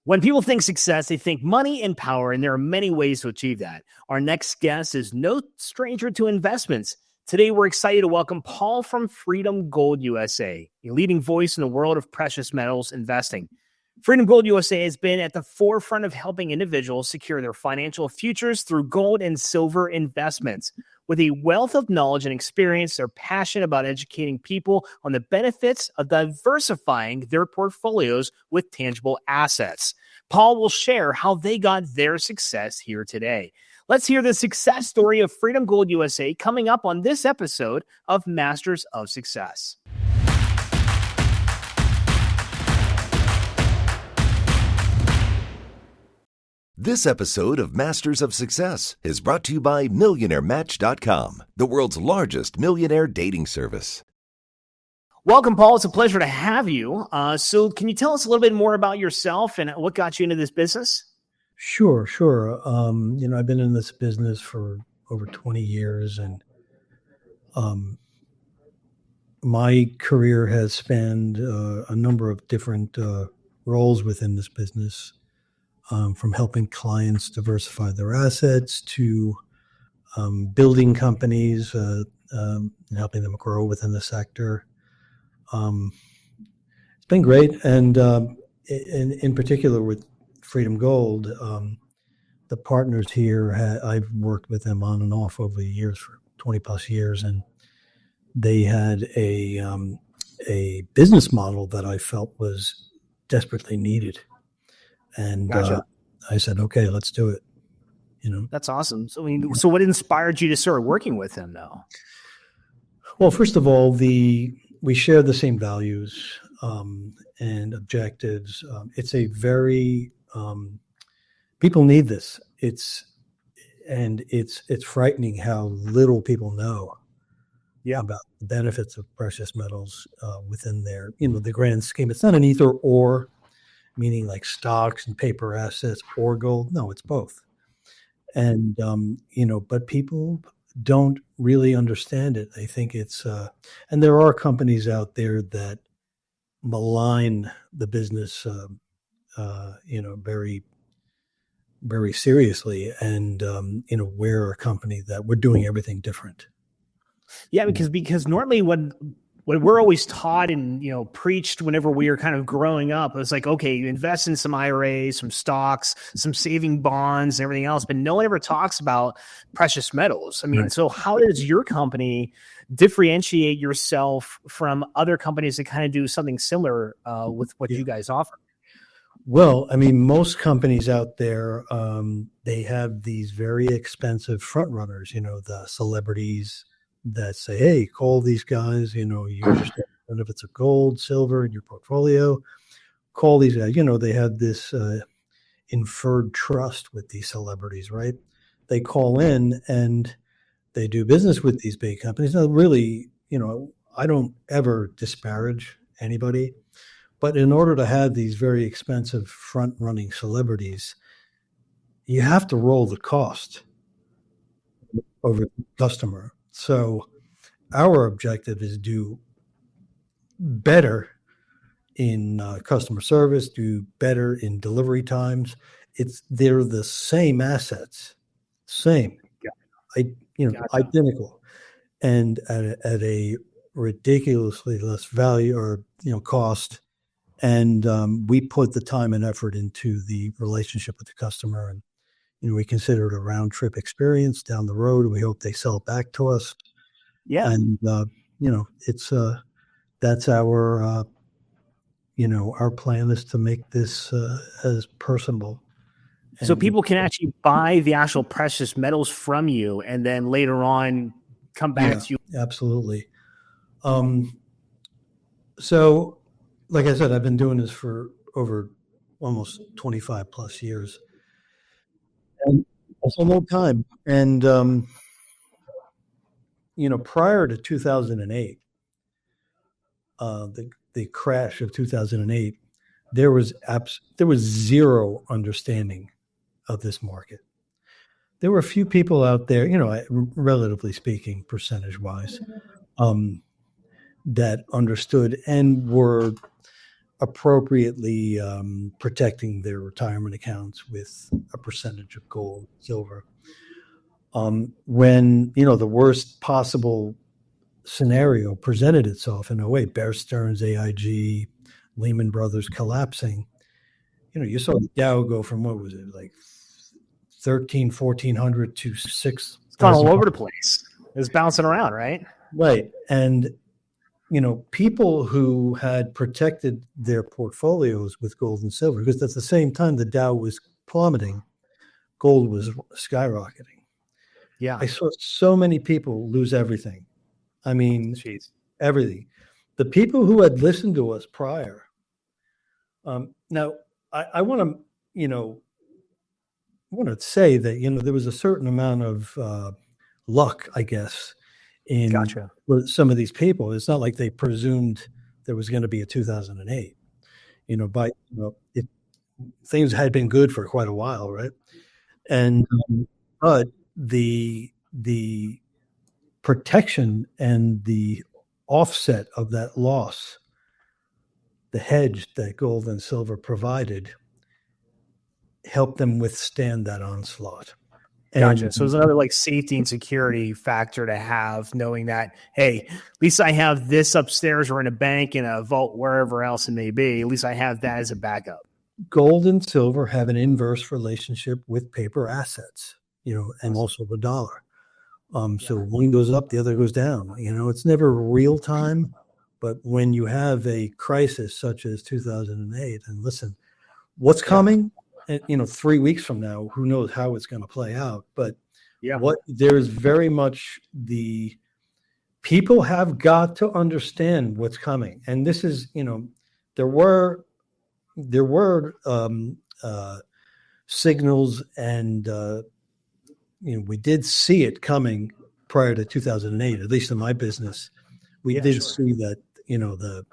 When people think success, they think money and power, and there are many ways to achieve that. Our next guest is no stranger to investments. Today, we're excited to welcome Paul from Freedom Gold USA, a leading voice in the world of precious metals investing. Freedom Gold USA has been at the forefront of helping individuals secure their financial futures through gold and silver investments. With a wealth of knowledge and experience, they're passionate about educating people on the benefits of diversifying their portfolios with tangible assets. Paul will share how they got their success here today. Let's hear the success story of Freedom Gold USA coming up on this episode of Masters of Success. This episode of Masters of Success is brought to you by MillionaireMatch.com, the world's largest millionaire dating service. Welcome, Paul. It's a pleasure to have you. So can you tell us a little bit more about yourself and what got you into this business? Sure. I've been in this business for over 20 years, and my career has spanned a number of different roles within this business. From helping clients diversify their assets to building companies and helping them grow within the sector. It's been great. And in particular with Freedom Gold, the partners here, I've worked with them on and off over the years for 20 plus years. And they had a business model that I felt was desperately needed. And Gotcha. I said, okay, let's do it. That's awesome. So what inspired you to start working with them, though? Well, first of all, we share the same values and objectives. It's a very people need this. It's frightening how little people know about the benefits of precious metals within their the grand scheme. It's not an either or, meaning like stocks and paper assets or gold. No, it's both. And, but people don't really understand it. They think it's, and there are companies out there that malign the business, very, very seriously. And, we're a company that we're doing everything different. Yeah, because normally when we're always taught and, preached whenever we were kind of growing up, it was like, okay, you invest in some IRAs, some stocks, some saving bonds and everything else, but no one ever talks about precious metals. I mean, right. So how does your company differentiate yourself from other companies that kind of do something similar with what you guys offer? Well, I mean, most companies out there, they have these very expensive front runners, the celebrities that say, hey, call these guys, you understand if it's a gold, silver in your portfolio, call these guys. They have this inferred trust with these celebrities, right? They call in and they do business with these big companies. Now, really, I don't ever disparage anybody, but in order to have these very expensive front-running celebrities, you have to roll the cost over the customer. So our objective is do better in customer service, do better in delivery times. They're the same assets, identical, and at a ridiculously less value or cost. And we put the time and effort into the relationship with the customer, and we consider it a round trip experience down the road. We hope they sell it back to us. Yeah. And, it's, that's our, our plan is to make this as personable. So people can actually buy the actual precious metals from you and then later on come back to you. Absolutely. So like I said, I've been doing this for over almost 25 plus years. And that's a long time. And, prior to 2008, the crash of 2008, there was zero understanding of this market. There were a few people out there, relatively speaking, percentage-wise, that understood and were appropriately protecting their retirement accounts with a percentage of gold, silver. When, the worst possible scenario presented itself in '08, Bear Stearns, AIG, Lehman Brothers collapsing, you saw the Dow go from, what was it, like 1,400 to 6,000. It's gone all over the place. It's bouncing around, right? Right. And, people who had protected their portfolios with gold and silver, because at the same time the Dow was plummeting, gold was skyrocketing. Yeah. I saw so many people lose everything. I mean, Jeez. everything. The people who had listened to us prior. Now, I want to say that, there was a certain amount of luck, I guess, in Gotcha. some of these people. It's not like they presumed there was going to be a 2008. If things had been good for quite a while, right? And but the protection and the offset of that loss, the hedge that gold and silver provided, helped them withstand that onslaught. Gotcha. So it's another like safety and security factor to have, knowing that, hey, at least I have this upstairs or in a bank, in a vault, wherever else it may be. At least I have that as a backup. Gold and silver have an inverse relationship with paper assets, and also the dollar. So one goes up, the other goes down. It's never real time, but when you have a crisis such as 2008, and listen, what's coming? 3 weeks from now, who knows how it's going to play out? But there's very much the people have got to understand what's coming, and this is, there were signals, and we did see it coming prior to 2008. At least in my business, we did see that the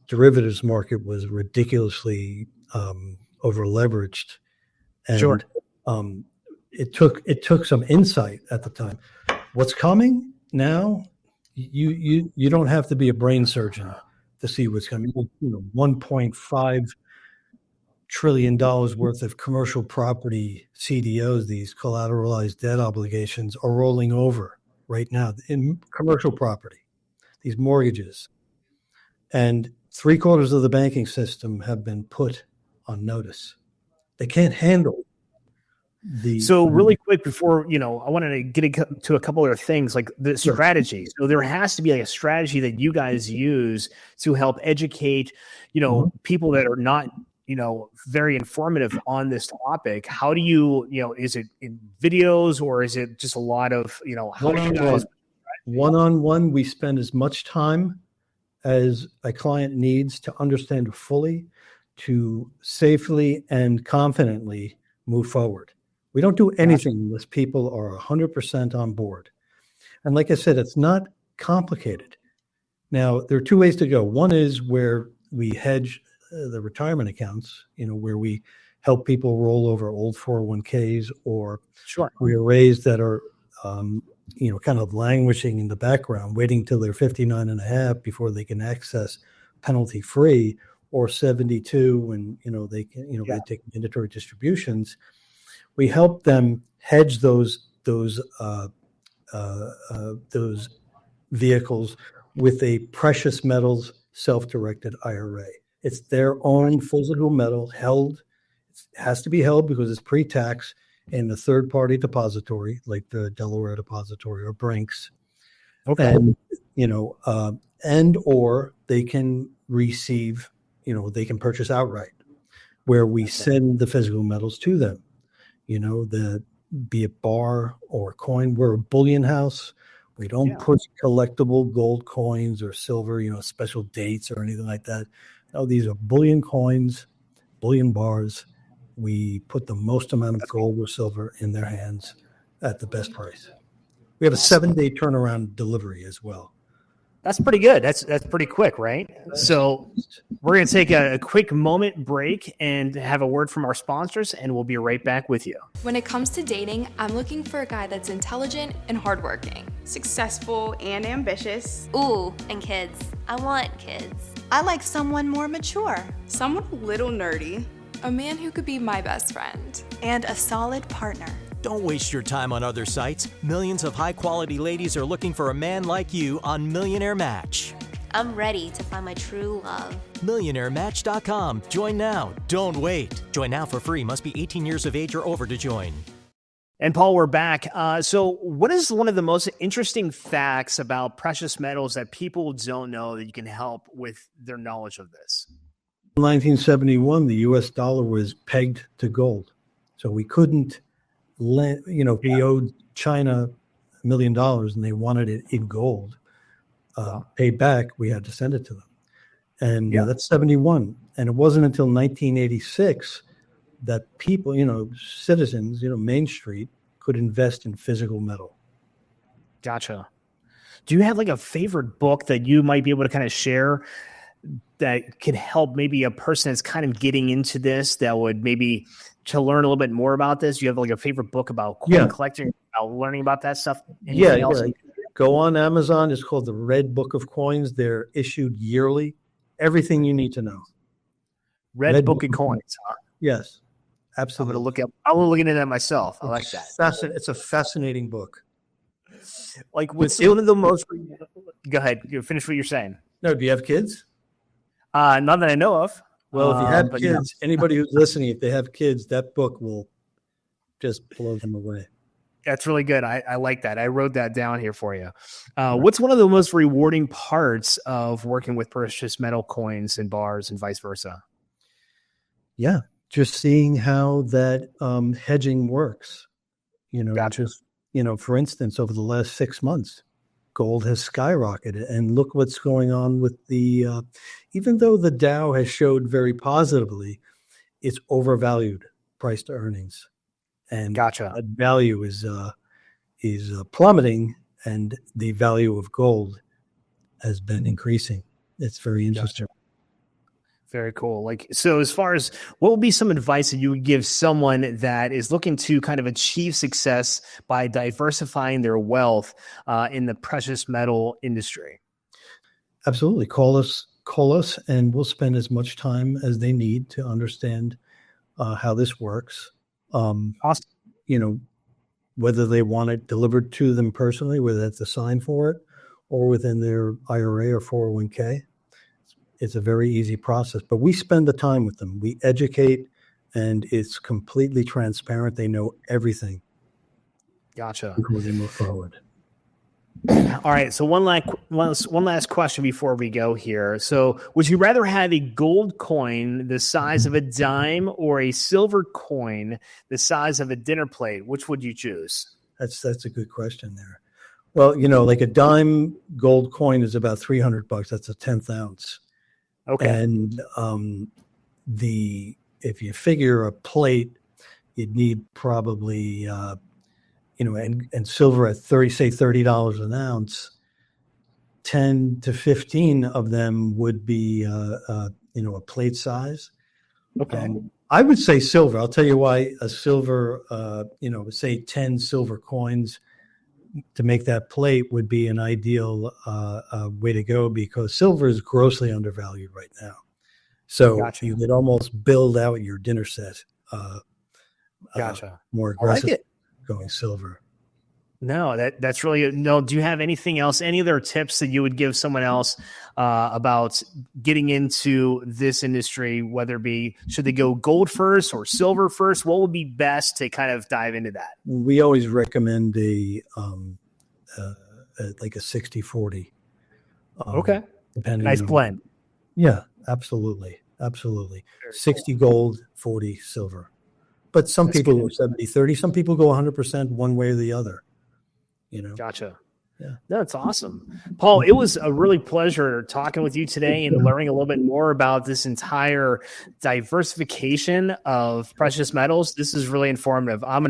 derivatives market was ridiculously over leveraged, and it took some insight at the time. What's coming now? You don't have to be a brain surgeon to see what's coming. $1.5 trillion worth of commercial property CDOs, these collateralized debt obligations, are rolling over right now in commercial property, these mortgages, and 3/4 of the banking system have been put on notice. They can't handle the. So really quick before, I wanted to get to a couple other things, like the strategy. So there has to be like a strategy that you guys use to help educate, people that are not, very informative on this topic. How do you, is it in videos, or is it just a lot of, how do you guys? One-on-one, we spend as much time as a client needs to understand fully, to safely and confidently move forward. We don't do anything unless people are 100% on board. And like I said, it's not complicated. Now, there are two ways to go. One is where we hedge the retirement accounts, where we help people roll over old 401ks or IRAs that are, kind of languishing in the background, waiting till they're 59 and a half before they can access penalty free, or 72 when, they can, they take mandatory distributions. We help them hedge those vehicles with a precious metals self-directed IRA. It's their own physical metal held. It has to be held because it's pre-tax in a third-party depository like the Delaware Depository or Brinks. Okay. And or they can receive, they can purchase outright, where we send the physical metals to them. Be it bar or coin. We're a bullion house. We don't put collectible gold coins or silver, special dates or anything like that. No, these are bullion coins, bullion bars. We put the most amount of gold or silver in their hands at the best price. We have a 7-day turnaround delivery as well. That's pretty good. That's pretty quick, right? So we're going to take a quick moment break and have a word from our sponsors, and we'll be right back with you. When it comes to dating, I'm looking for a guy that's intelligent and hardworking. Successful and ambitious. Ooh, and kids. I want kids. I like someone more mature. Someone a little nerdy. A man who could be my best friend. And a solid partner. Don't waste your time on other sites. Millions of high-quality ladies are looking for a man like you on Millionaire Match. I'm ready to find my true love. MillionaireMatch.com. Join now. Don't wait. Join now for free. Must be 18 years of age or over to join. And Paul, we're back. So what is one of the most interesting facts about precious metals that people don't know that you can help with their knowledge of this? In 1971, the U.S. dollar was pegged to gold. So we couldn't lend, if we owed China $1 million and they wanted it in gold, paid back, we had to send it to them. And that's 71. And it wasn't until 1986 that people, citizens, Main Street could invest in physical metal. Gotcha. Do you have like a favorite book that you might be able to kind of share that could help maybe a person that's kind of getting into this that would maybe to learn a little bit more about this? Do you have like a favorite book about coin collecting, about learning about that stuff? Anything else? Go on Amazon. It's called the Red Book of Coins. They're issued yearly. Everything you need to know. Red Book of Coins. Huh? Yes, absolutely. I'm gonna look into that myself. I like that. It's a fascinating book. Like what's one of the most? Go ahead. You finish what you're saying. No, do you have kids? Not that I know of. Well, if you have kids, anybody who's listening, if they have kids, that book will just blow them away. That's really good. I like that. I wrote that down here for you. What's one of the most rewarding parts of working with precious metal coins and bars and vice versa? Yeah, just seeing how that hedging works. Gotcha. For instance, over the last 6 months, gold has skyrocketed. And look what's going on with the, even though the Dow has showed very positively, it's overvalued price to earnings. And gotcha. That value is plummeting, and the value of gold has been increasing. It's very interesting. Gotcha. Very cool. So as far as what would be some advice that you would give someone that is looking to kind of achieve success by diversifying their wealth in the precious metal industry? Absolutely. Call us, and we'll spend as much time as they need to understand how this works. Awesome. Whether they want it delivered to them personally, whether that's a sign for it, or within their IRA or 401k. It's a very easy process, but we spend the time with them. We educate, and it's completely transparent. They know everything. Gotcha. Before they move forward. All right. So one last question before we go here. So would you rather have a gold coin the size of a dime or a silver coin the size of a dinner plate? Which would you choose? That's a good question there. Well, like a dime gold coin is about $300. That's a 1/10 ounce. Okay. And if you figure a plate, you'd need probably and silver at $30 an ounce, 10 to 15 of them would be a plate size. Okay. I would say silver. I'll tell you why. A silver, say 10 silver coins to make that plate would be an ideal way to go, because silver is grossly undervalued right now. So Gotcha. You could almost build out your dinner set Gotcha. more aggressive, I like it. Going silver. No, that's really no. Do you have anything else? Any other tips that you would give someone else about getting into this industry? Whether it be should they go gold first or silver first? What would be best to kind of dive into that? We always recommend like a 60-40. Okay, depending. Nice on, blend. Yeah, absolutely. 60 gold, 40 silver. But some people go 70-30. Some people go 100% one way or the other. Gotcha. Yeah. That's awesome. Paul, it was a really pleasure talking with you today and learning a little bit more about this entire diversification of precious metals. This is really informative. I'm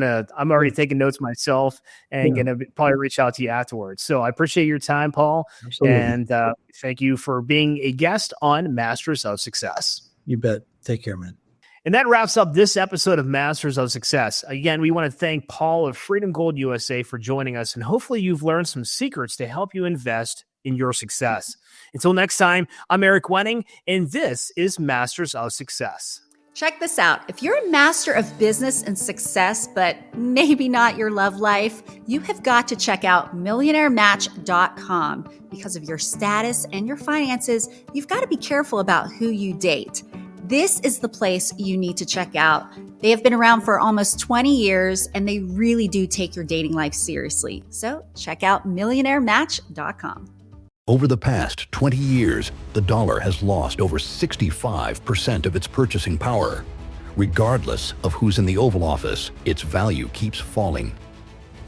already taking notes myself and going to probably reach out to you afterwards. So I appreciate your time, Paul. Absolutely. And thank you for being a guest on Masters of Success. You bet. Take care, man. And that wraps up this episode of Masters of Success. Again, we want to thank Paul of Freedom Gold USA for joining us, and hopefully you've learned some secrets to help you invest in your success. Until next time, I'm Eric Wenning, and this is Masters of Success. Check this out. If you're a master of business and success, but maybe not your love life, you have got to check out millionairematch.com. Because of your status and your finances, you've got to be careful about who you date. This is the place you need to check out. They have been around for almost 20 years, and they really do take your dating life seriously. So check out millionairematch.com. Over the past 20 years, the dollar has lost over 65% of its purchasing power. Regardless of who's in the Oval Office, its value keeps falling.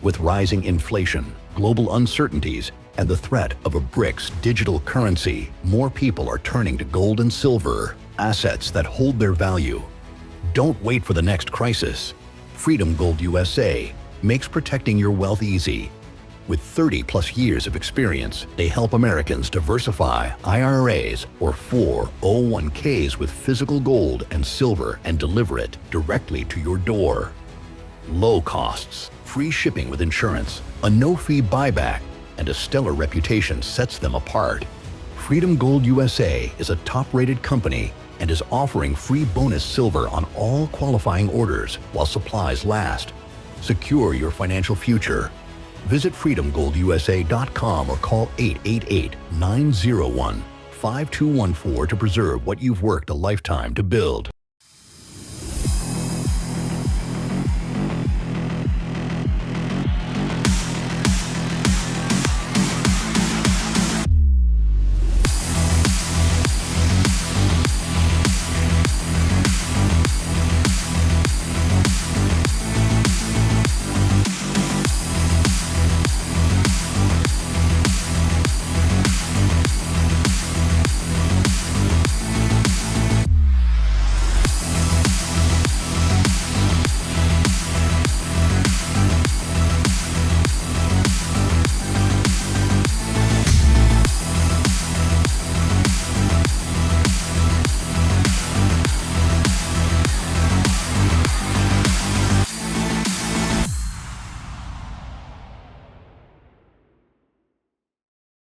With rising inflation, global uncertainties, and the threat of a BRICS digital currency, more people are turning to gold and silver, assets that hold their value. Don't wait for the next crisis. Freedom Gold USA makes protecting your wealth easy. With 30-plus years of experience, they help Americans diversify IRAs or 401ks with physical gold and silver and deliver it directly to your door. Low costs, free shipping with insurance, a no-fee buyback, and a stellar reputation sets them apart. Freedom Gold USA is a top-rated company and is offering free bonus silver on all qualifying orders while supplies last. Secure your financial future. Visit freedomgoldusa.com or call 888-901-5214 to preserve what you've worked a lifetime to build.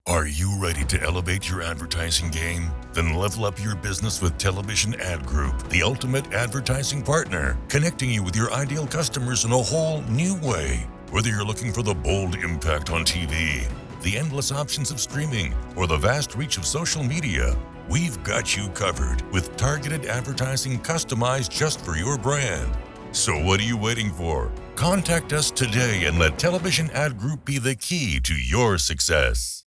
Are you ready to elevate your advertising game? Then level up your business with Television Ad Group, the ultimate advertising partner, connecting you with your ideal customers in a whole new way. Whether you're looking for the bold impact on TV, the endless options of streaming, or the vast reach of social media, we've got you covered with targeted advertising customized just for your brand. So what are you waiting for? Contact us today and let Television Ad Group be the key to your success.